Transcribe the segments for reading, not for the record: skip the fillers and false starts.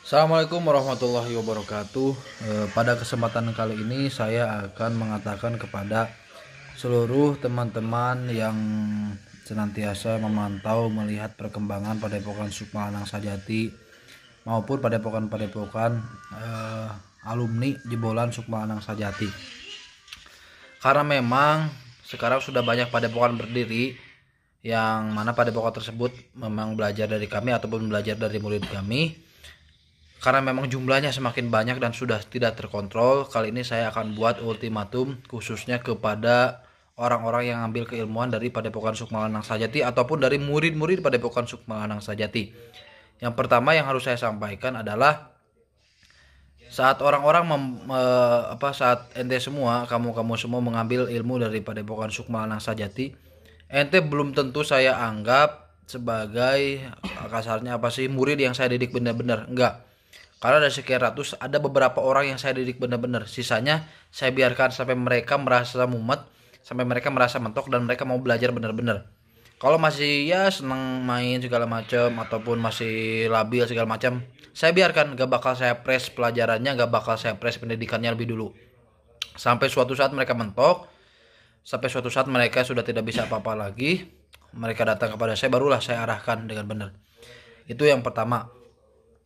Assalamualaikum warahmatullahi wabarakatuh. Pada kesempatan kali ini saya akan mengatakan kepada seluruh teman-teman yang senantiasa memantau melihat perkembangan Padepokan Sukma Anang Sajati maupun padepokan-padepokan alumni jebolan Sukma Anang Sajati. Karena memang sekarang sudah banyak padepokan berdiri yang mana padepokan tersebut memang belajar dari kami ataupun belajar dari murid kami. Karena memang jumlahnya semakin banyak dan sudah tidak terkontrol, kali ini saya akan buat ultimatum khususnya kepada orang-orang yang ambil keilmuan dari Padepokan Sukma Anang Sajati ataupun dari murid-murid Padepokan Sukma Anang Sajati. Yang pertama yang harus saya sampaikan adalah saat orang-orang saat ente semua, kamu semua mengambil ilmu dari Padepokan Sukma Anang Sajati, ente belum tentu saya anggap sebagai kasarnya murid yang saya didik benar-benar, enggak. Karena dari sekian ratus ada beberapa orang yang saya didik benar-benar. Sisanya saya biarkan sampai mereka merasa mumet, sampai mereka merasa mentok dan mereka mau belajar benar-benar. Kalau masih ya senang main segala macam ataupun masih labil segala macam, saya biarkan, gak bakal saya press pelajarannya, gak bakal saya press pendidikannya lebih dulu. Sampai suatu saat mereka mentok, sampai suatu saat mereka sudah tidak bisa apa-apa lagi, mereka datang kepada saya, barulah saya arahkan dengan benar. Itu yang pertama.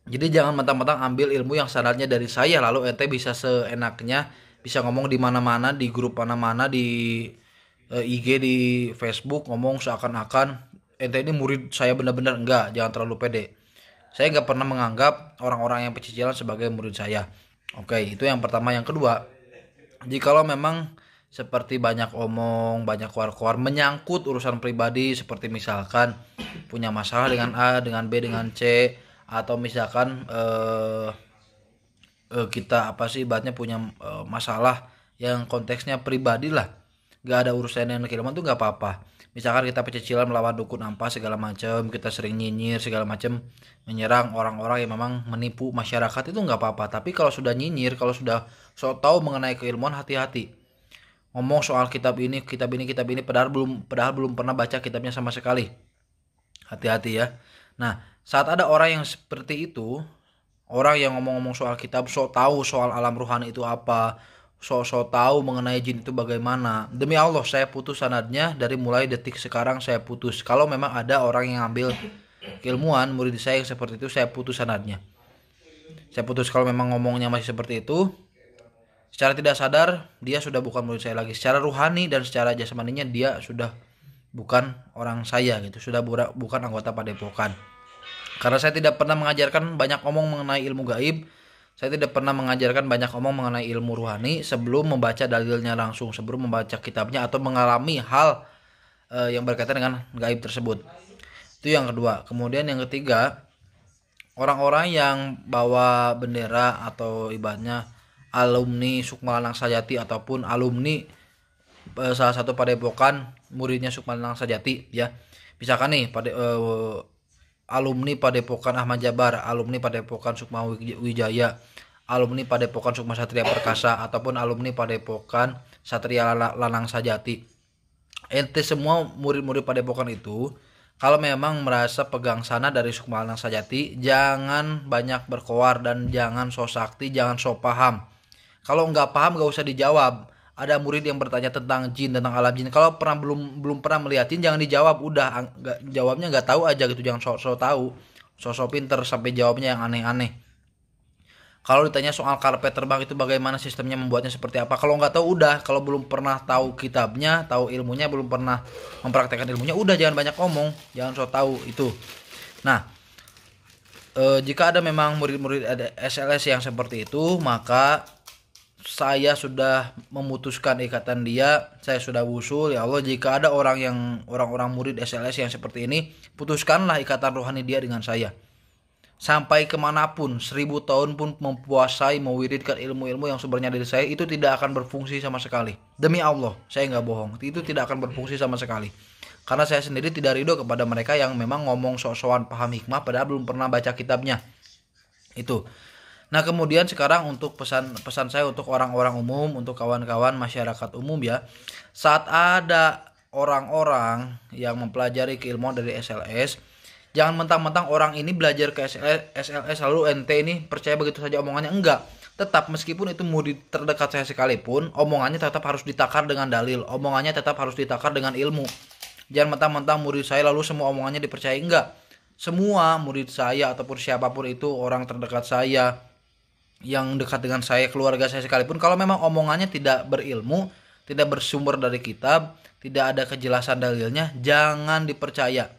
Jadi jangan mentang-mentang ambil ilmu yang standarnya dari saya lalu ente bisa seenaknya bisa ngomong di mana-mana, di grup mana-mana, di IG, di Facebook, ngomong seakan-akan ente ini murid saya benar-benar. Enggak, jangan terlalu pede. Saya nggak pernah menganggap orang-orang yang pecicilan sebagai murid saya. Oke, itu yang pertama. Yang kedua, jikalau memang seperti banyak omong, banyak keluar-keluar menyangkut urusan pribadi, seperti misalkan punya masalah dengan A, dengan B, dengan C, atau misalkan kita ibaratnya punya masalah yang konteksnya pribadi lah, gak ada urusan yang keilmuan tuh gak apa-apa. Misalkan kita pecicilan melawan dukun ampas segala macam, kita sering nyinyir segala macam, menyerang orang-orang yang memang menipu masyarakat, itu nggak apa-apa. Tapi kalau sudah nyinyir, kalau sudah so tahu mengenai keilmuan, hati-hati. Ngomong soal kitab ini, padahal belum pernah baca kitabnya sama sekali. Hati-hati ya. Nah, saat ada orang yang seperti itu, orang yang ngomong-ngomong soal kitab, sok tahu soal alam ruhani itu apa, sok tahu mengenai jin itu bagaimana, demi Allah saya putus sanadnya. Dari mulai detik sekarang saya putus. Kalau memang ada orang yang ambil keilmuan murid saya yang seperti itu, saya putus sanadnya. Saya putus. Kalau memang ngomongnya masih seperti itu, secara tidak sadar dia sudah bukan murid saya lagi. Secara ruhani dan secara jasmaninya dia sudah bukan orang saya gitu, sudah bukan anggota padepokan. Karena saya tidak pernah mengajarkan banyak omong mengenai ilmu gaib, saya tidak pernah mengajarkan banyak omong mengenai ilmu ruhani sebelum membaca dalilnya langsung, sebelum membaca kitabnya atau mengalami hal yang berkaitan dengan gaib tersebut. Itu yang kedua. Kemudian yang ketiga, orang-orang yang bawa bendera atau ibaratnya alumni Sukma Anang Sajati ataupun alumni salah satu padepokan muridnya Sukma Anang Sajati ya. Misalkan nih alumni Padepokan Ahmad Jabar, alumni Padepokan Sukma Wijaya, alumni Padepokan Sukma Satria Perkasa ataupun alumni Padepokan Satria Lanang Sajati. Ente semua murid-murid padepokan itu kalau memang merasa pegang sana dari Sukma Anang Sajati, jangan banyak berkoar dan jangan so sakti, jangan so paham. Kalau nggak paham nggak usah dijawab. Ada murid yang bertanya tentang jin, tentang alam jin, kalau belum pernah melihat jin jangan dijawab. Udah jawabnya nggak tahu aja gitu, jangan sok tahu, sok pinter sampai jawabnya yang aneh-aneh. Kalau ditanya soal karpet terbang itu bagaimana sistemnya, membuatnya seperti apa, kalau nggak tahu udah, kalau belum pernah tahu kitabnya, tahu ilmunya, belum pernah mempraktekkan ilmunya, udah jangan banyak ngomong, jangan sok tahu itu. Nah, jika ada memang murid-murid ada SLS yang seperti itu, maka saya sudah memutuskan ikatan dia, saya sudah wusul. Ya Allah, jika ada orang-orang murid SLS yang seperti ini, putuskanlah ikatan rohani dia dengan saya. Sampai kemanapun, 1000 tahun pun mempuasai, mewiridkan ilmu-ilmu yang sumbernya dari saya, itu tidak akan berfungsi sama sekali. Demi Allah, saya nggak bohong, itu tidak akan berfungsi sama sekali. Karena saya sendiri tidak ridho kepada mereka yang memang ngomong sok-sokan paham hikmah padahal belum pernah baca kitabnya. Itu. Nah, kemudian sekarang untuk pesan saya untuk orang-orang umum, untuk kawan-kawan masyarakat umum ya. Saat ada orang-orang yang mempelajari keilmuan dari SLS, Jangan mentang-mentang orang ini belajar ke SLS lalu ente ini percaya begitu saja omongannya. Enggak. Tetap meskipun itu murid terdekat saya sekalipun, omongannya tetap harus ditakar dengan dalil. Omongannya tetap harus ditakar dengan ilmu. Jangan mentang-mentang murid saya lalu semua omongannya dipercaya. Enggak. Semua murid saya ataupun siapapun itu, orang terdekat saya, yang dekat dengan saya, keluarga saya sekalipun, kalau memang omongannya tidak berilmu, tidak bersumber dari kitab, tidak ada kejelasan dalilnya, jangan dipercaya.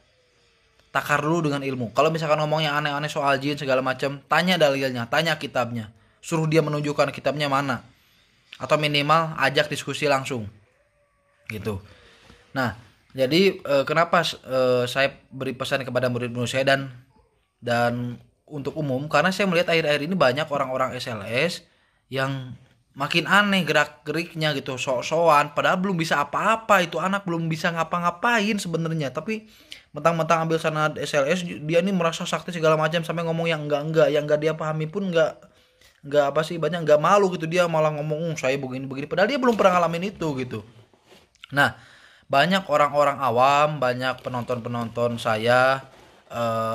Takar dulu dengan ilmu. Kalau misalkan ngomongnya aneh-aneh soal jin segala macam, tanya dalilnya, tanya kitabnya. Suruh dia menunjukkan kitabnya mana. Atau minimal ajak diskusi langsung. Gitu. Nah, jadi kenapa saya beri pesan kepada murid-murid saya dan untuk umum, karena saya melihat akhir-akhir ini banyak orang-orang SLS yang makin aneh gerak-geriknya gitu, sok-sokan, padahal belum bisa apa-apa, itu anak belum bisa ngapa-ngapain sebenarnya, tapi mentang-mentang ambil sanad SLS dia ini merasa sakti segala macam, sampai ngomong yang enggak, yang enggak dia pahami pun enggak apa sih, banyak enggak malu gitu, dia malah ngomong saya begini-begini padahal dia belum pernah ngalamin itu gitu. Nah, banyak orang-orang awam, banyak penonton-penonton saya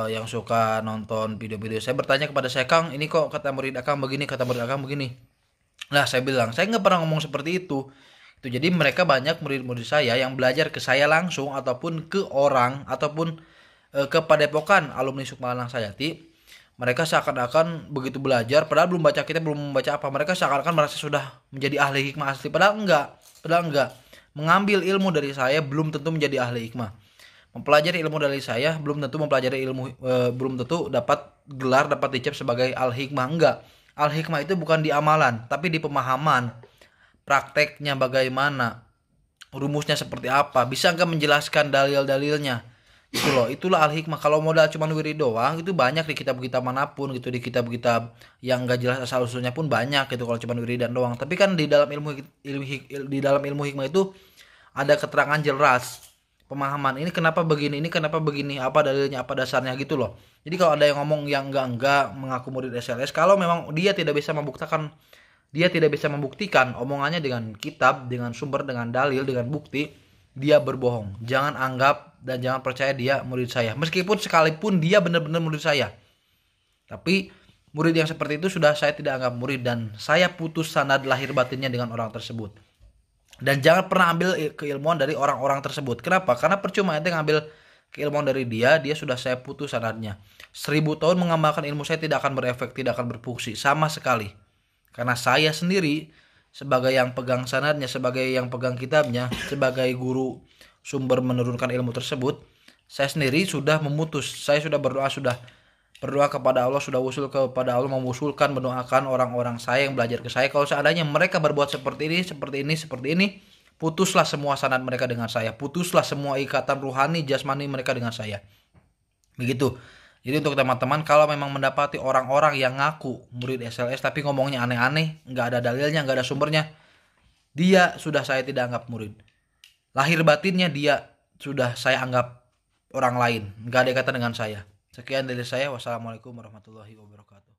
yang suka nonton video-video saya bertanya kepada saya, Kang, ini kok kata murid Akang begini, kata murid Akang begini. Nah, saya bilang, saya nggak pernah ngomong seperti itu. Itu jadi mereka banyak murid-murid saya yang belajar ke saya langsung ataupun ke orang ataupun ke Padepokan alumni Sukma Lanang Sayati. Mereka seakan-akan begitu belajar, padahal belum baca kitab, belum membaca apa. Mereka seakan-akan merasa sudah menjadi ahli hikmah asli. Padahal enggak. Padahal enggak. Mengambil ilmu dari saya belum tentu menjadi ahli hikmah. Mempelajari ilmu dari saya belum tentu mempelajari ilmu belum tentu dapat gelar, dapat dicap sebagai al hikmah. Enggak. Al hikmah itu bukan di amalan, tapi di pemahaman. Prakteknya bagaimana? Rumusnya seperti apa? Bisa enggak menjelaskan dalil-dalilnya? Itu loh, itulah al hikmah. Kalau modal cuma wirid doang itu banyak di kitab-kitab manapun gitu, di kitab-kitab yang enggak jelas asal usulnya pun banyak gitu kalau cuma wiridan doang. Tapi kan di dalam di dalam ilmu hikmah itu ada keterangan jelas, pemahaman, ini kenapa begini, ini kenapa begini, apa dalilnya, apa dasarnya gitu loh. Jadi kalau ada yang ngomong yang enggak mengaku murid SLS, kalau memang dia tidak bisa membuktikan omongannya dengan kitab, dengan sumber, dengan dalil, dengan bukti, dia berbohong. Jangan anggap dan jangan percaya dia murid saya, meskipun sekalipun dia benar-benar murid saya. Tapi murid yang seperti itu sudah saya tidak anggap murid, dan saya putus sanad lahir batinnya dengan orang tersebut. Dan jangan pernah ambil keilmuan dari orang-orang tersebut. Kenapa? Karena percuma ente ngambil keilmuan dari dia sudah saya putus sanadnya. 1000 tahun mengamalkan ilmu saya tidak akan berefek, tidak akan berfungsi sama sekali. Karena saya sendiri sebagai yang pegang sanadnya, sebagai yang pegang kitabnya, sebagai guru sumber menurunkan ilmu tersebut, saya sendiri sudah memutus. Saya sudah berdoa kepada Allah, sudah usul kepada Allah, mengusulkan, mendoakan orang-orang saya yang belajar ke saya, kalau seandainya mereka berbuat seperti ini, putuslah semua sanad mereka dengan saya, putuslah semua ikatan ruhani jasmani mereka dengan saya. Begitu. Jadi untuk teman-teman, kalau memang mendapati orang-orang yang ngaku murid SLS tapi ngomongnya aneh-aneh, nggak ada dalilnya, nggak ada sumbernya, dia sudah saya tidak anggap murid. Lahir batinnya dia sudah saya anggap orang lain, nggak ada kaitan dengan saya. Sekian dari saya. Wassalamualaikum warahmatullahi wabarakatuh.